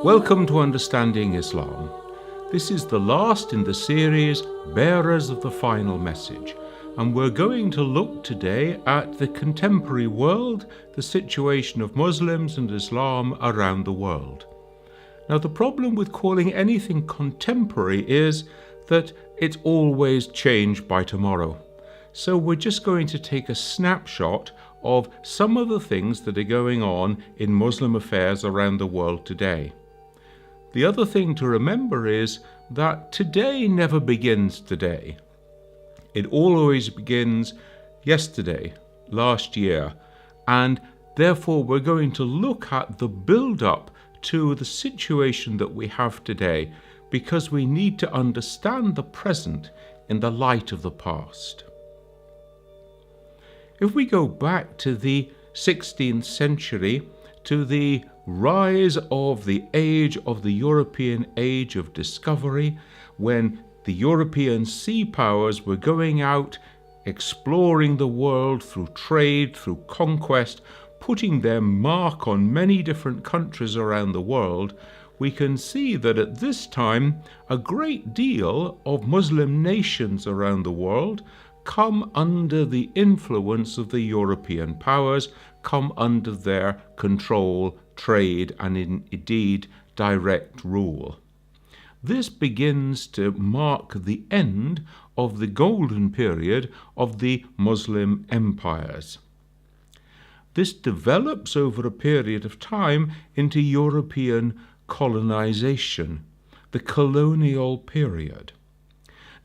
Welcome to Understanding Islam. This is the last in the series, Bearers of the Final Message, and we're going to look today at the contemporary world, the situation of Muslims and Islam around the world. Now, the problem with calling anything contemporary is that it's always changed by tomorrow. So we're just going to take a snapshot of some of the things that are going on in Muslim affairs around the world today. The other thing to remember is that today never begins today. It always begins yesterday, last year, and therefore we're going to look at the build-up to the situation that we have today, because we need to understand the present in the light of the past. If we go back to the 16th century, to the rise of the age of the European age of discovery, when the European sea powers were going out, exploring the world through trade, through conquest, putting their mark on many different countries around the world, we can see that at this time a great deal of Muslim nations around the world come under the influence of the European powers, come under their control, trade, and indeed direct rule. This begins to mark the end of the golden period of the Muslim empires. This develops over a period of time into European colonization, the colonial period.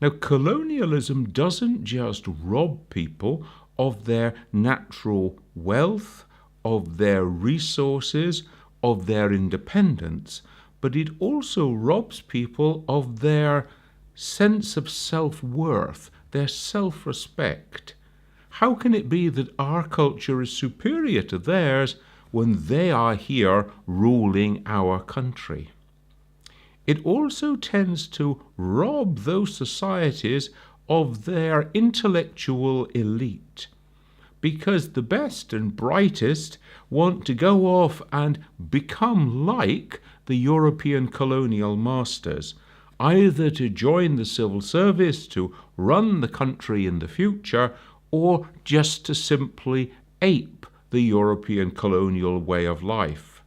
Now, colonialism doesn't just rob people of their natural wealth, of their resources, of their independence, but it also robs people of their sense of self-worth, their self-respect. How can it be that our culture is superior to theirs when they are here ruling our country? It also tends to rob those societies of their intellectual elite, because the best and brightest want to go off and become like the European colonial masters, either to join the civil service, to run the country in the future, or just to simply ape the European colonial way of life.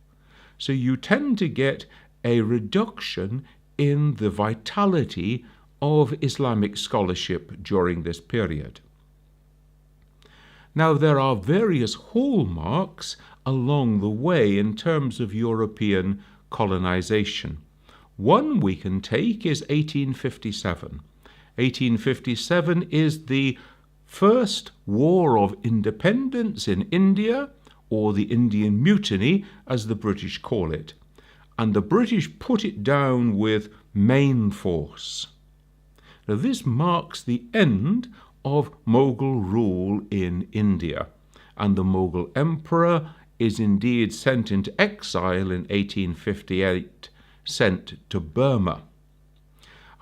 So you tend to get a reduction in the vitality of Islamic scholarship during this period. Now, there are various hallmarks along the way in terms of European colonization. One we can take is 1857. 1857 is the first war of independence in India, or the Indian Mutiny, as the British call it. And the British put it down with main force. Now, this marks the end of Mughal rule in India, and the Mughal emperor is indeed sent into exile in 1858, sent to Burma.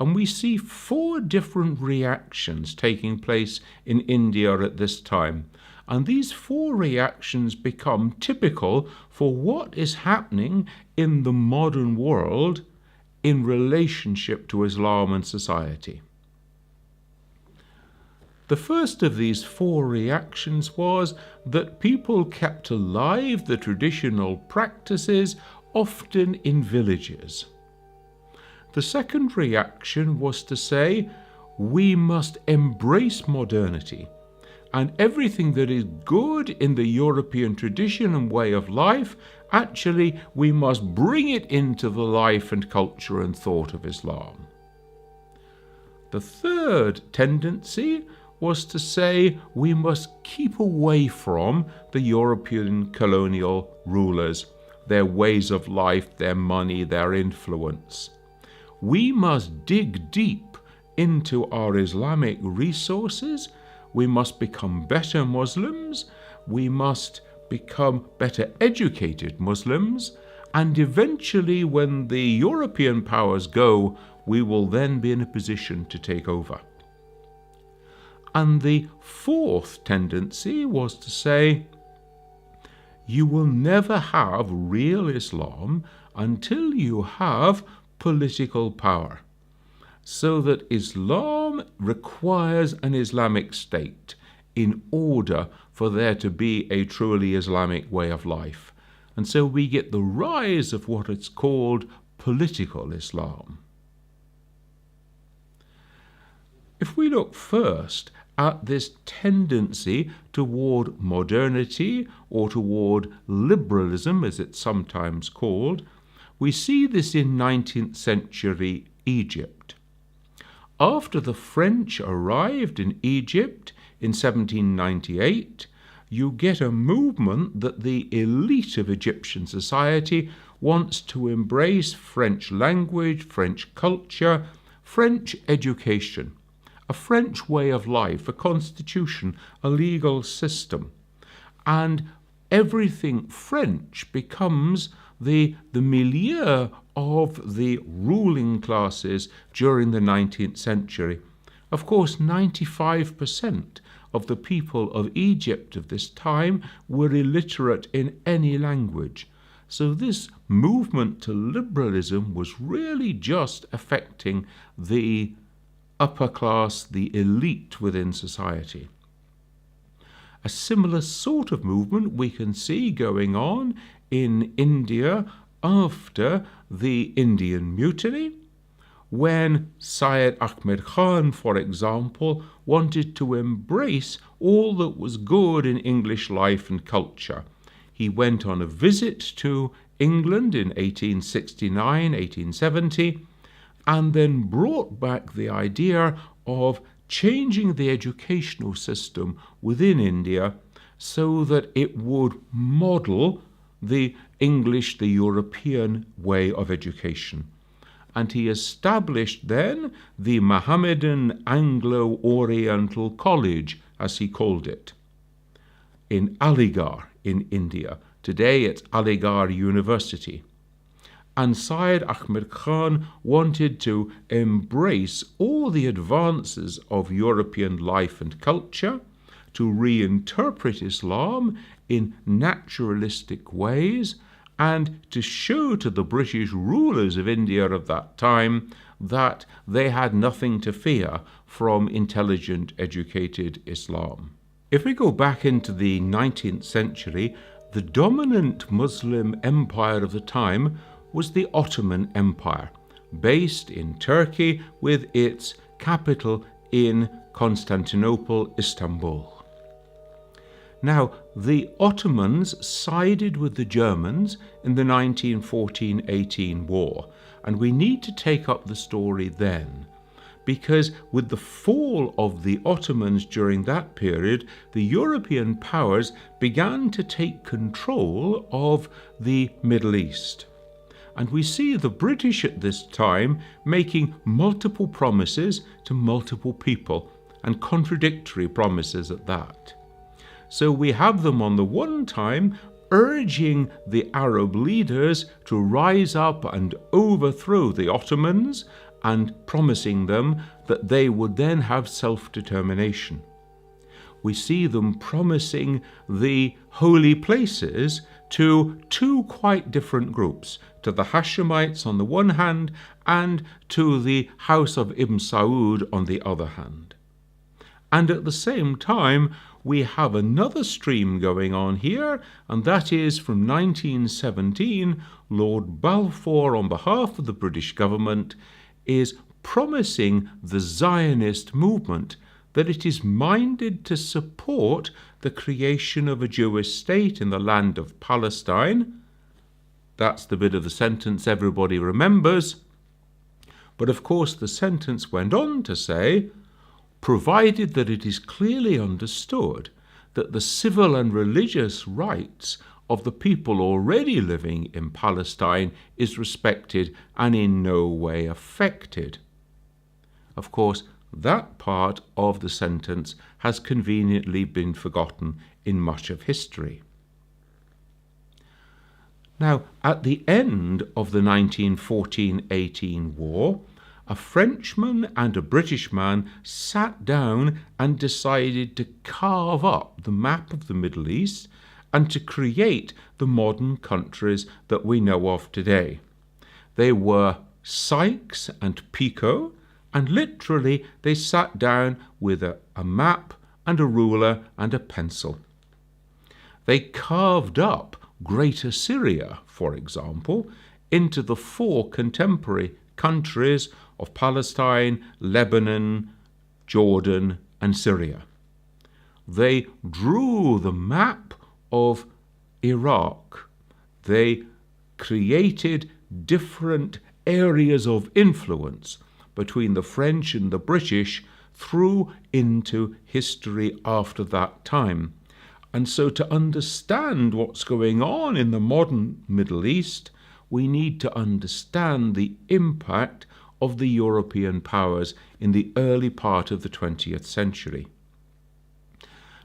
And we see four different reactions taking place in India at this time, and these four reactions become typical for what is happening in the modern world in relationship to Islam and society. The first of these four reactions was that people kept alive the traditional practices, often in villages. The second reaction was to say, we must embrace modernity, and everything that is good in the European tradition and way of life, actually we must bring it into the life and culture and thought of Islam. The third tendency was to say we must keep away from the European colonial rulers, their ways of life, their money, their influence. We must dig deep into our Islamic resources. We must become better Muslims. We must become better educated Muslims. And eventually, when the European powers go, we will then be in a position to take over. And the fourth tendency was to say, you will never have real Islam until you have political power. So that Islam requires an Islamic state in order for there to be a truly Islamic way of life. And so we get the rise of what is called political Islam. If we look first at this tendency toward modernity or toward liberalism, as it's sometimes called, we see this in 19th century Egypt. After the French arrived in Egypt in 1798, you get a movement that the elite of Egyptian society wants to embrace French language, French culture, French education, a French way of life, a constitution, a legal system. And everything French becomes the milieu of the ruling classes during the 19th century. Of course, 95% of the people of Egypt of this time were illiterate in any language. So this movement to liberalism was really just affecting the upper class, the elite within society. A similar sort of movement we can see going on in India after the Indian Mutiny, when Syed Ahmed Khan, for example, wanted to embrace all that was good in English life and culture. He went on a visit to England in 1869, 1870, and then brought back the idea of changing the educational system within India so that it would model the English, the European way of education. And he established then the Mohammedan Anglo-Oriental College, as he called it, in Aligarh in India. Today it's Aligarh University. And Syed Ahmed Khan wanted to embrace all the advances of European life and culture, to reinterpret Islam in naturalistic ways, and to show to the British rulers of India of that time that they had nothing to fear from intelligent, educated Islam. If we go back into the 19th century, the dominant Muslim empire of the time was the Ottoman Empire, based in Turkey with its capital in Constantinople, Istanbul. Now, the Ottomans sided with the Germans in the 1914-18 war, and we need to take up the story then, because with the fall of the Ottomans during that period, the European powers began to take control of the Middle East. And we see the British at this time making multiple promises to multiple people, and contradictory promises at that. So we have them on the one time urging the Arab leaders to rise up and overthrow the Ottomans, and promising them that they would then have self-determination. We see them promising the holy places to two quite different groups, to the Hashemites on the one hand, and to the House of Ibn Saud on the other hand. And at the same time, we have another stream going on here, and that is from 1917, Lord Balfour, on behalf of the British government, is promising the Zionist movement that it is minded to support the creation of a Jewish state in the land of Palestine. That's the bit of the sentence everybody remembers. But of course the sentence went on to say, provided that it is clearly understood that the civil and religious rights of the people already living in Palestine is respected and in no way affected. Of course, that part of the sentence has conveniently been forgotten in much of history. Now, at the end of the 1914-18 war, a Frenchman and a British man sat down and decided to carve up the map of the Middle East and to create the modern countries that we know of today. They were Sykes and Picot, and literally they sat down with a map and a ruler and a pencil. They carved up Greater Syria, for example, into the 4 contemporary countries of Palestine, Lebanon, Jordan, and Syria. They drew the map of Iraq. They created different areas of influence between the French and the British through into history after that time. And so to understand what's going on in the modern Middle East, we need to understand the impact of the European powers in the early part of the 20th century.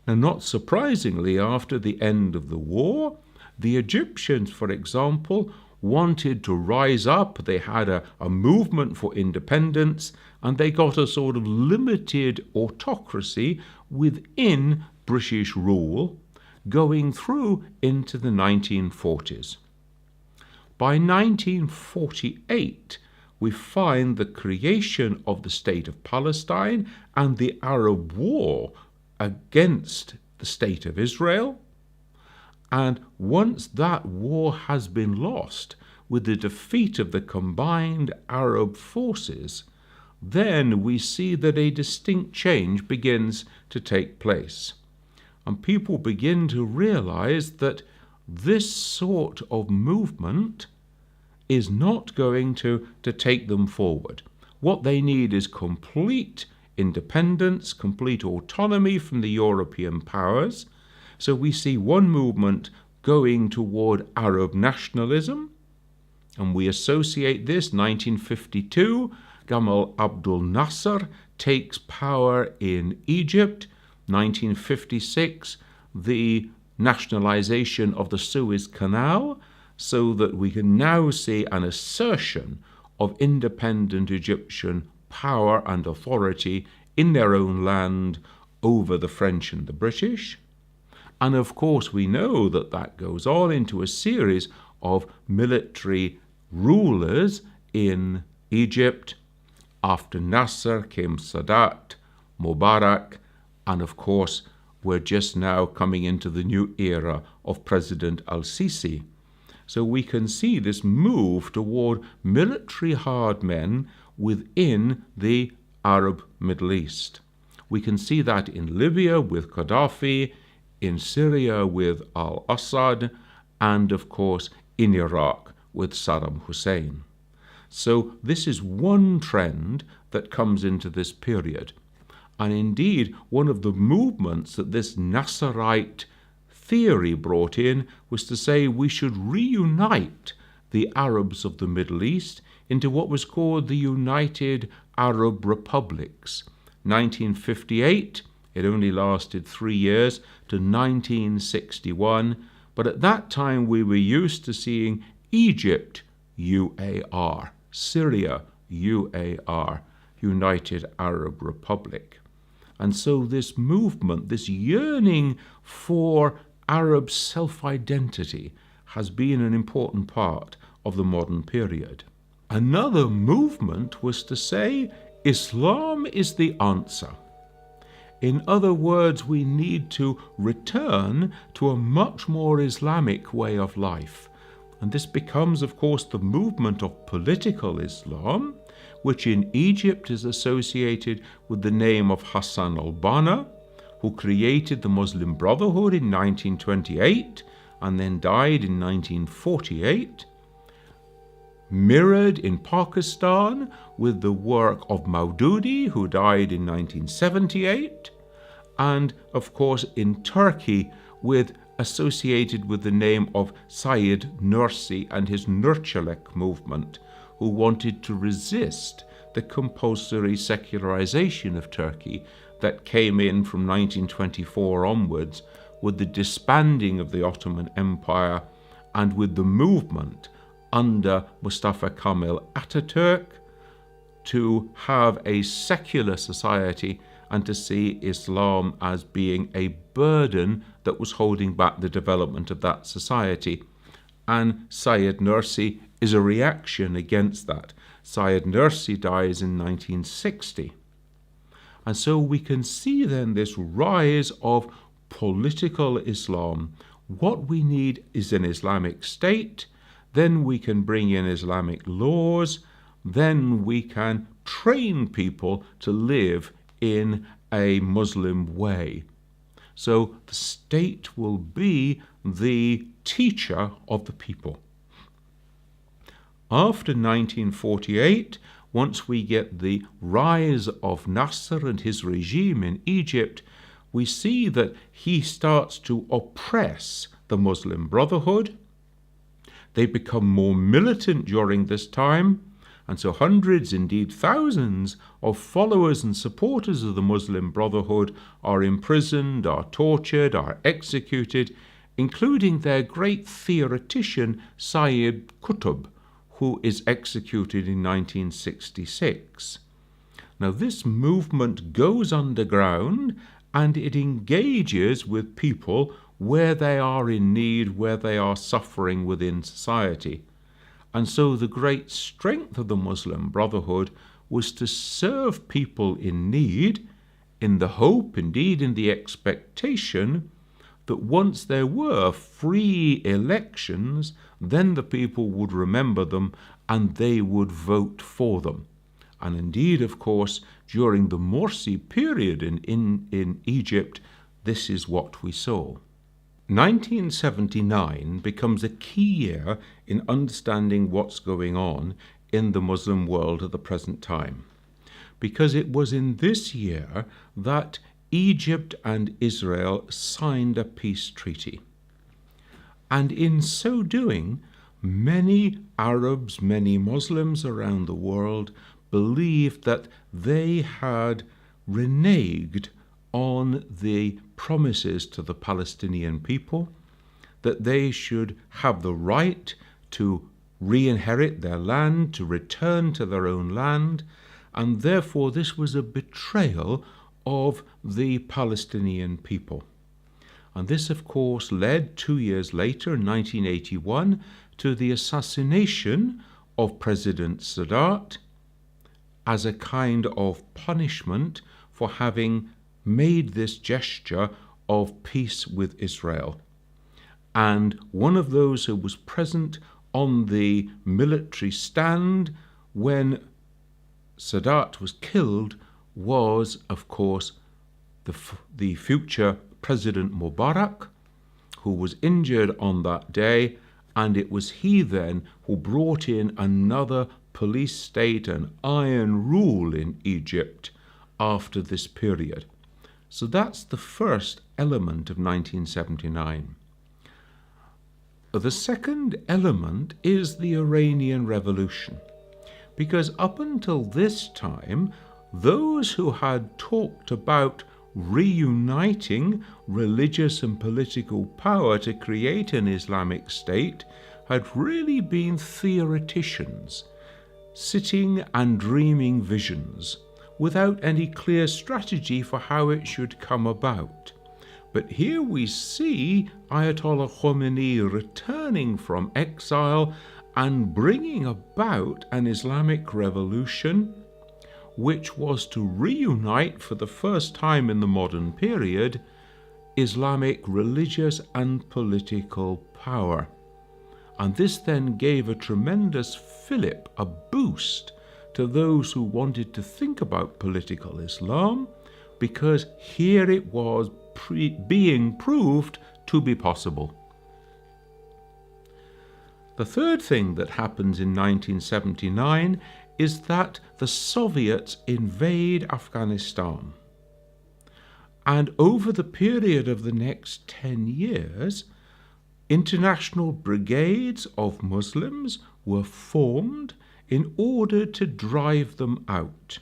Now, not surprisingly, after the end of the war, the Egyptians, for example, wanted to rise up. They had a movement for independence, and they got a sort of limited autocracy within British rule going through into the 1940s. By 1948, we find the creation of the State of Palestine and the Arab War against the State of Israel. And once that war has been lost with the defeat of the combined Arab forces, then we see that a distinct change begins to take place. And people begin to realize that this sort of movement is not going to take them forward. What they need is complete independence, complete autonomy from the European powers. So we see one movement going toward Arab nationalism, and we associate this. 1952, Gamal Abdel Nasser takes power in Egypt. 1956, the nationalization of the Suez Canal, so that we can now see an assertion of independent Egyptian power and authority in their own land over the French and the British. And of course, we know that that goes on into a series of military rulers in Egypt. After Nasser came Sadat, Mubarak, and of course, we're just now coming into the new era of President al-Sisi. So we can see this move toward military hard men within the Arab Middle East. We can see that in Libya with Gaddafi, in Syria with al-Assad, and of course in Iraq with Saddam Hussein. So this is one trend that comes into this period. And indeed, one of the movements that this Nasserite theory brought in was to say we should reunite the Arabs of the Middle East into what was called the United Arab Republics. 1958, it only lasted 3 years, to 1961, but at that time we were used to seeing Egypt UAR, Syria UAR, United Arab Republic. And so this movement, this yearning for Arab self-identity, has been an important part of the modern period. Another movement was to say Islam is the answer. In other words, we need to return to a much more Islamic way of life. And this becomes, of course, the movement of political Islam, which in Egypt is associated with the name of Hassan al-Banna, who created the Muslim Brotherhood in 1928 and then died in 1948. Mirrored in Pakistan with the work of Maududi, who died in 1978, and of course in Turkey associated with the name of Said Nursi and his Nurçalek movement, who wanted to resist the compulsory secularization of Turkey that came in from 1924 onwards with the disbanding of the Ottoman Empire and with the movement under Mustafa Kemal Ataturk to have a secular society and to see Islam as being a burden that was holding back the development of that society. And Said Nursi is a reaction against that. Said Nursi dies in 1960. And so we can see then this rise of political Islam. What we need is an Islamic state, then we can bring in Islamic laws, then we can train people to live in a Muslim way. So the state will be the teacher of the people. After 1948, once we get the rise of Nasser and his regime in Egypt, we see that he starts to oppress the Muslim Brotherhood. They become more militant during this time, and so hundreds, indeed thousands, of followers and supporters of the Muslim Brotherhood are imprisoned, are tortured, are executed, including their great theoretician Sayyid Qutb, who is executed in 1966. Now this movement goes underground and it engages with people where they are in need, where they are suffering within society. And so the great strength of the Muslim Brotherhood was to serve people in need, in the hope, indeed in the expectation, that once there were free elections, then the people would remember them and they would vote for them. And indeed, of course, during the Morsi period in Egypt, this is what we saw. 1979 becomes a key year in understanding what's going on in the Muslim world at the present time, because it was in this year that Egypt and Israel signed a peace treaty. And in so doing, many Arabs, many Muslims around the world believed that they had reneged on the promises to the Palestinian people, that they should have the right to re-inherit their land, to return to their own land, and therefore this was a betrayal of the Palestinian people. And this, of course, led 2 years later, in 1981, to the assassination of President Sadat as a kind of punishment for having made this gesture of peace with Israel. And one of those who was present on the military stand when Sadat was killed was, of course, the future President Mubarak, who was injured on that day, and it was he then who brought in another police state and iron rule in Egypt after this period. So that's the first element of 1979. The second element is the Iranian Revolution, because up until this time, those who had talked about reuniting religious and political power to create an Islamic state had really been theoreticians, sitting and dreaming visions, without any clear strategy for how it should come about. But here we see Ayatollah Khomeini returning from exile and bringing about an Islamic revolution, which was to reunite for the first time in the modern period Islamic religious and political power. And this then gave a tremendous fillip, a boost, to those who wanted to think about political Islam, because here it was being proved to be possible. The third thing that happens in 1979 is that the Soviets invade Afghanistan. And over the period of the next 10 years, international brigades of Muslims were formed in order to drive them out.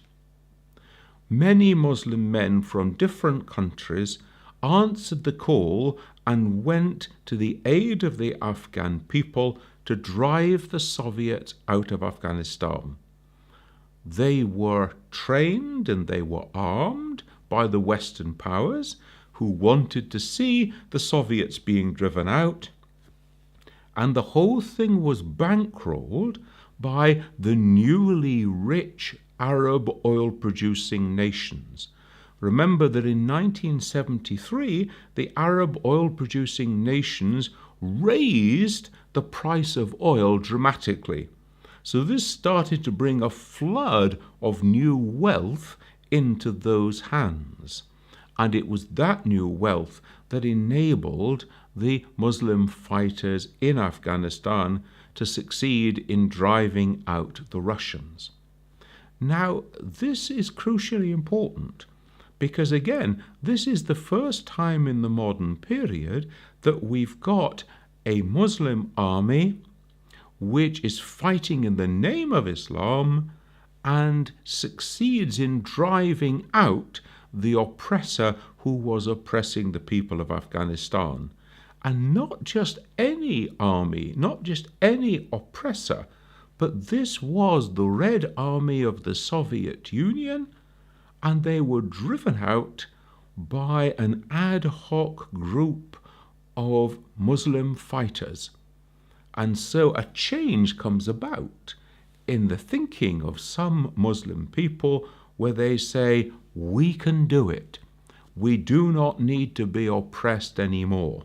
Many Muslim men from different countries answered the call and went to the aid of the Afghan people to drive the Soviets out of Afghanistan. They were trained and they were armed by the Western powers who wanted to see the Soviets being driven out, and the whole thing was bankrolled by the newly rich Arab oil-producing nations. Remember that in 1973, the Arab oil-producing nations raised the price of oil dramatically. So this started to bring a flood of new wealth into those hands. And it was that new wealth that enabled the Muslim fighters in Afghanistan to succeed in driving out the Russians. Now, this is crucially important because, again, this is the first time in the modern period that we've got a Muslim army which is fighting in the name of Islam and succeeds in driving out the oppressor who was oppressing the people of Afghanistan. And not just any army, not just any oppressor, but this was the Red Army of the Soviet Union, and they were driven out by an ad hoc group of Muslim fighters. And so a change comes about in the thinking of some Muslim people where they say, we can do it. We do not need to be oppressed anymore.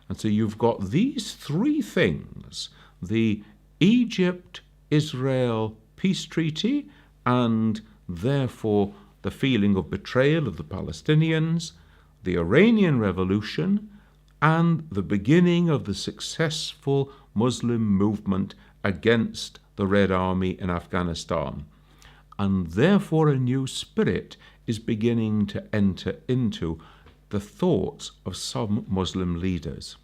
And so you've got these three things, the Egypt-Israel peace treaty, and therefore the feeling of betrayal of the Palestinians, the Iranian Revolution, and the beginning of the successful Muslim movement against the Red Army in Afghanistan. And therefore a new spirit is beginning to enter into the thoughts of some Muslim leaders.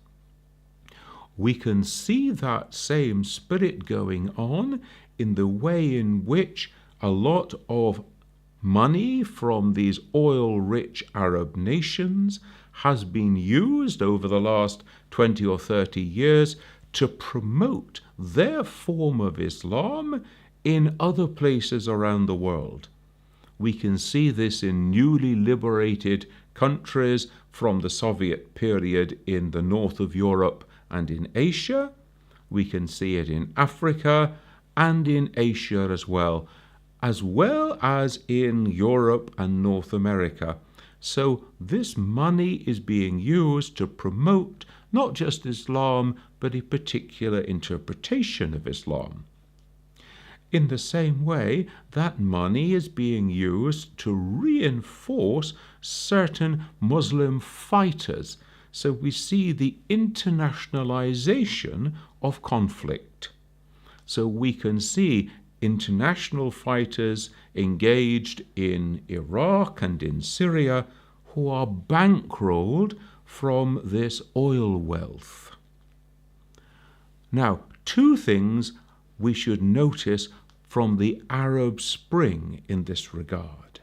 We can see that same spirit going on in the way in which a lot of money from these oil-rich Arab nations has been used over the last 20 or 30 years to promote their form of Islam in other places around the world. We can see this in newly liberated countries from the Soviet period in the north of Europe and in Asia. We can see it in Africa and in Asia as well as in Europe and North America. So this money is being used to promote not just Islam, but a particular interpretation of Islam. In the same way, that money is being used to reinforce certain Muslim fighters. So we see the internationalization of conflict. So we can see international fighters engaged in Iraq and in Syria who are bankrolled from this oil wealth. Now, two things we should notice from the Arab Spring in this regard.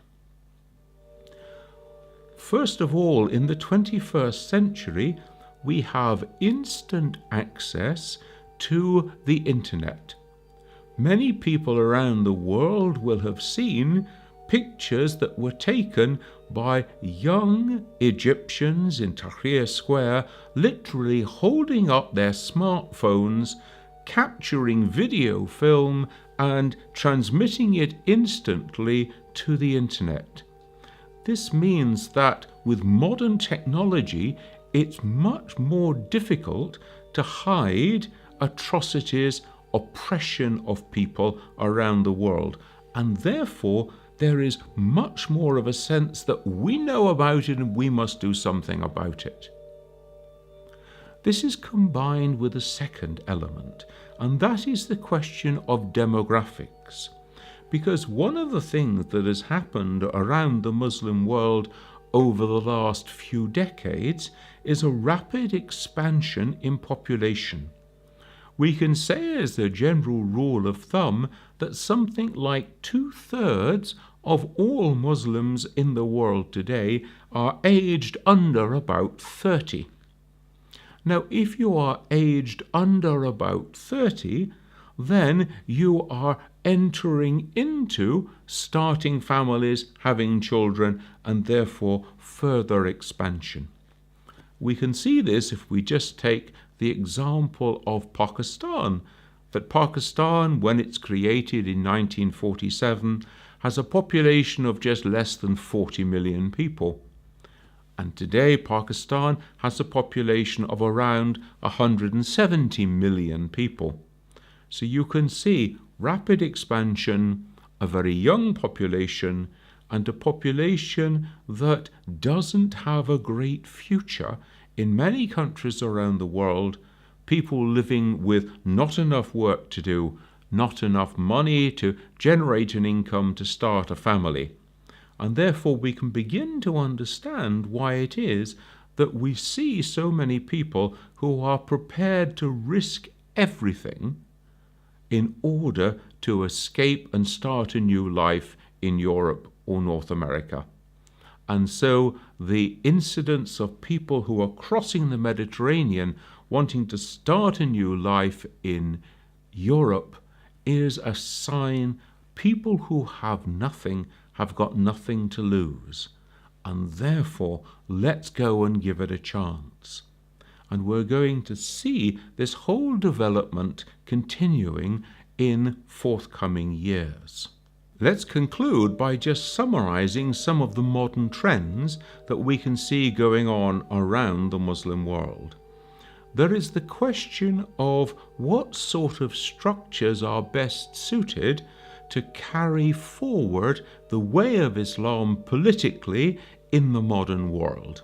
First of all, in the 21st century, we have instant access to the internet. Many people around the world will have seen pictures that were taken by young Egyptians in Tahrir Square, literally holding up their smartphones, capturing video film and transmitting it instantly to the internet. This means that with modern technology, it's much more difficult to hide atrocities, oppression of people around the world, and therefore there is much more of a sense that we know about it and we must do something about it. This is combined with a second element, and that is the question of demographics. Because one of the things that has happened around the Muslim world over the last few decades is a rapid expansion in population. We can say as a general rule of thumb that something like 2/3 of all Muslims in the world today are aged under about 30. Now, if you are aged under about 30, then you are entering into starting families, having children, and therefore further expansion. We can see this if we just take the example of Pakistan, that Pakistan, when it's created in 1947, has a population of just less than 40 million people. And today Pakistan has a population of around 170 million people. So you can see rapid expansion, a very young population, and a population that doesn't have a great future. In many countries around the world, people living with not enough work to do, not enough money to generate an income to start a family. And therefore we can begin to understand why it is that we see so many people who are prepared to risk everything in order to escape and start a new life in Europe or North America. And so the incidence of people who are crossing the Mediterranean wanting to start a new life in Europe is a sign people who have nothing have got nothing to lose, and therefore let's go and give it a chance. And we're going to see this whole development continuing in forthcoming years. Let's conclude by just summarizing some of the modern trends that we can see going on around the Muslim world. There is the question of what sort of structures are best suited to carry forward the way of Islam politically in the modern world.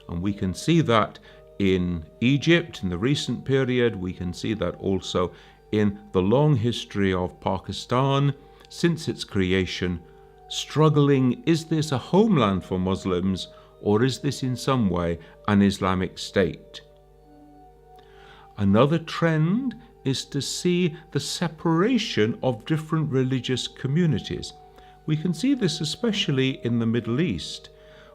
And we can see that in Egypt in the recent period. We can see that also in the long history of Pakistan since its creation, struggling, is this a homeland for Muslims, or is this in some way an Islamic state? Another trend is to see the separation of different religious communities. We can see this especially in the Middle East,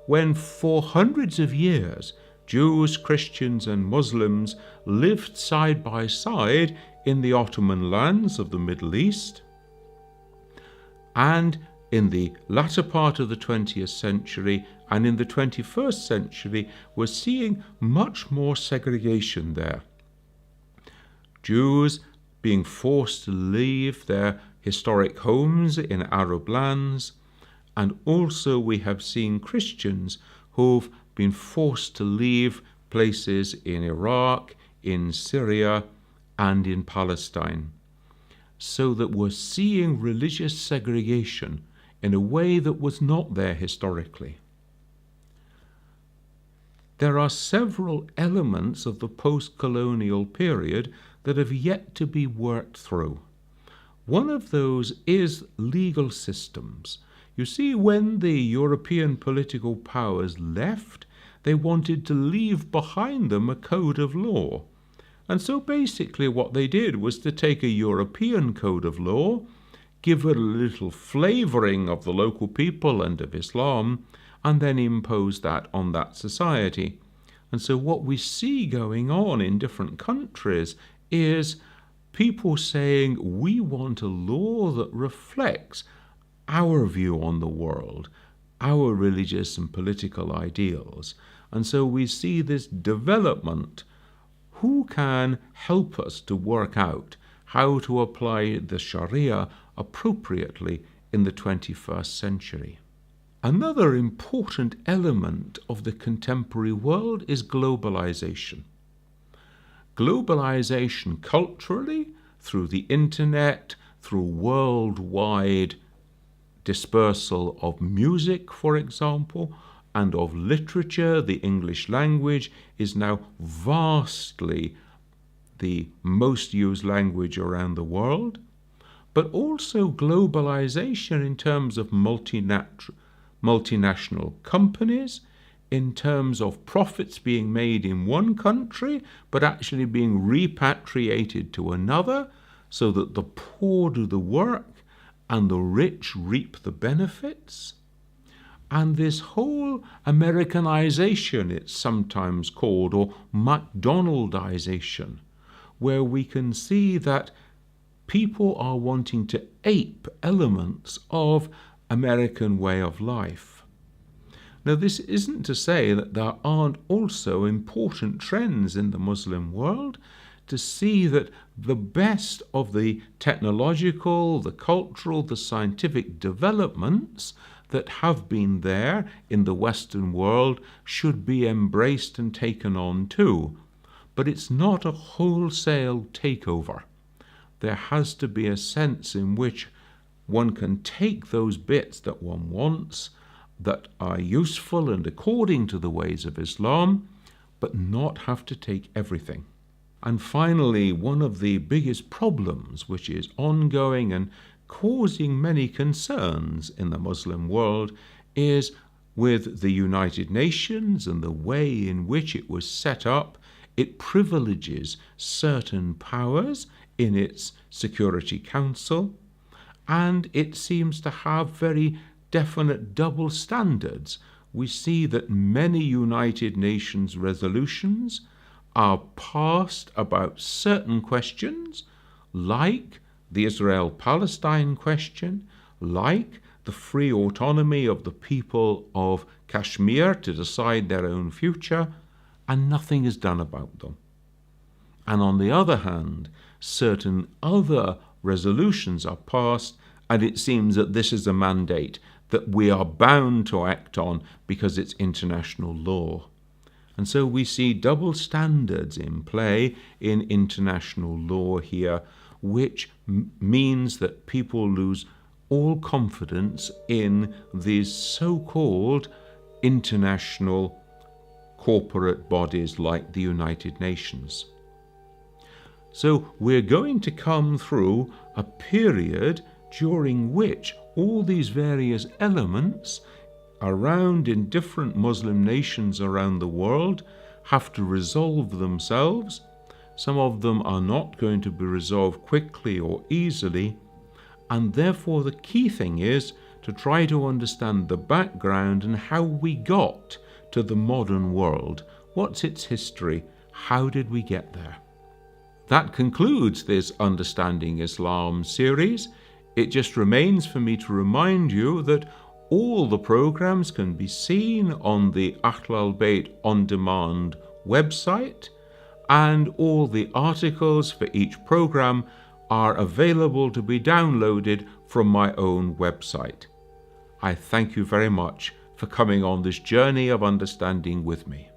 when for hundreds of years Jews, Christians and Muslims lived side by side in the Ottoman lands of the Middle East. And in the latter part of the 20th century and in the 21st century, we're seeing much more segregation there. Jews being forced to leave their historic homes in Arab lands, and also we have seen Christians who've been forced to leave places in Iraq, in Syria, and in Palestine, so that we're seeing religious segregation in a way that was not there historically. There are several elements of the post-colonial period that have yet to be worked through. One of those is legal systems. You see, when the European political powers left, they wanted to leave behind them a code of law. And so basically what they did was to take a European code of law, give it a little flavouring of the local people and of Islam, and then impose that on that society. And so what we see going on in different countries is people saying, we want a law that reflects our view on the world, our religious and political ideals. And so we see this development. Who can help us to work out how to apply the Sharia appropriately in the 21st century? Another important element of the contemporary world is globalization. Globalization culturally, through the internet, through worldwide dispersal of music, for example, and of literature. The English language is now vastly the most used language around the world, but also globalization in terms of multinational companies, in terms of profits being made in one country but actually being repatriated to another, so that the poor do the work and the rich reap the benefits. And this whole Americanization, it's sometimes called, or McDonaldization, where we can see that people are wanting to ape elements of American way of life. Now, this isn't to say that there aren't also important trends in the Muslim world, to see that the best of the technological, the cultural, the scientific developments that have been there in the Western world should be embraced and taken on too. But it's not a wholesale takeover. There has to be a sense in which one can take those bits that one wants, that are useful and according to the ways of Islam, but not have to take everything. And finally, one of the biggest problems, which is ongoing and causing many concerns in the Muslim world, is with the United Nations and the way in which it was set up. It privileges certain powers in its Security Council, and it seems to have very definite double standards. We see that many United Nations resolutions are passed about certain questions, like the Israel-Palestine question, like the free autonomy of the people of Kashmir to decide their own future, and nothing is done about them. And on the other hand, certain other resolutions are passed, and it seems that this is a mandate that we are bound to act on because it's international law. And so we see double standards in play in international law here, which means that people lose all confidence in these so-called international corporate bodies like the United Nations. So we're going to come through a period during which all these various elements around in different Muslim nations around the world have to resolve themselves. Some of them are not going to be resolved quickly or easily, and therefore the key thing is to try to understand the background and how we got to the modern world. What's its history? How did we get there? That concludes this Understanding Islam series. It just remains for me to remind you that all the programs can be seen on the Ahlulbayt on-demand website, and all the articles for each program are available to be downloaded from my own website. I thank you very much for coming on this journey of understanding with me.